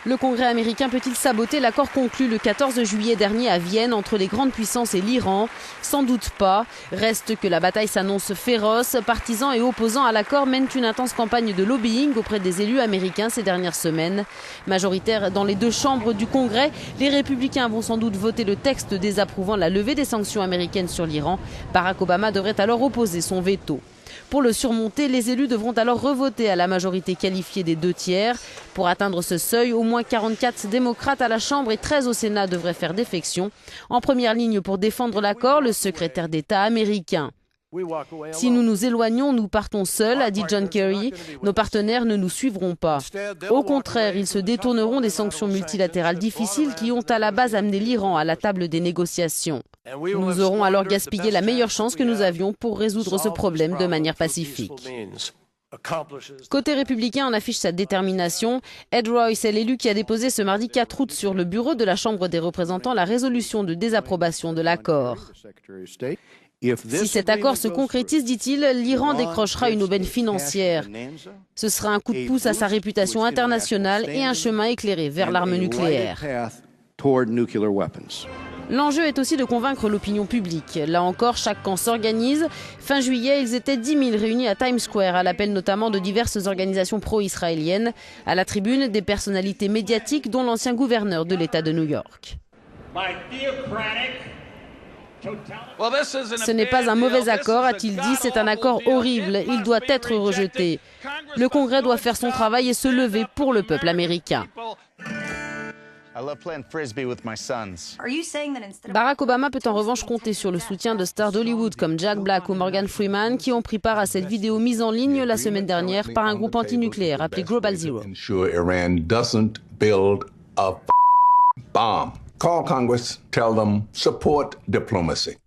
Le Congrès américain peut-il saboter l'accord conclu le 14 juillet dernier à Vienne entre les grandes puissances et l'Iran? Sans doute pas. Reste que la bataille s'annonce féroce. Partisans et opposants à l'accord mènent une intense campagne de lobbying auprès des élus américains ces dernières semaines. Majoritaires dans les deux chambres du Congrès, les républicains vont sans doute voter le texte désapprouvant la levée des sanctions américaines sur l'Iran. Barack Obama devrait alors opposer son veto. Pour le surmonter, les élus devront alors revoter à la majorité qualifiée des 2/3. Pour atteindre ce seuil, au moins 44 démocrates à la Chambre et 13 au Sénat devraient faire défection. En première ligne pour défendre l'accord, le secrétaire d'État américain. Si nous nous éloignons, nous partons seuls, a dit John Kerry. Nos partenaires ne nous suivront pas. Au contraire, ils se détourneront des sanctions multilatérales difficiles qui ont à la base amené l'Iran à la table des négociations. Nous aurons alors gaspillé la meilleure chance que nous avions pour résoudre ce problème de manière pacifique. Côté républicain, on affiche sa détermination. Ed Royce est l'élu qui a déposé ce mardi 4 août sur le bureau de la Chambre des représentants la résolution de désapprobation de l'accord. Si cet accord se concrétise, dit-il, l'Iran décrochera une aubaine financière. Ce sera un coup de pouce à sa réputation internationale et un chemin éclairé vers l'arme nucléaire. L'enjeu est aussi de convaincre l'opinion publique. Là encore, chaque camp s'organise. Fin juillet, ils étaient 10 000 réunis à Times Square, à l'appel notamment de diverses organisations pro-israéliennes. À la tribune, des personnalités médiatiques, dont l'ancien gouverneur de l'État de New York. Ce n'est pas un mauvais accord, a-t-il dit, c'est un accord horrible. Il doit être rejeté. Le Congrès doit faire son travail et se lever pour le peuple américain. Barack Obama peut en revanche compter sur le soutien de stars d'Hollywood comme Jack Black ou Morgan Freeman qui ont pris part à cette vidéo mise en ligne la semaine dernière par un groupe antinucléaire appelé Global Zero. Call Congress, tell them support diplomacy.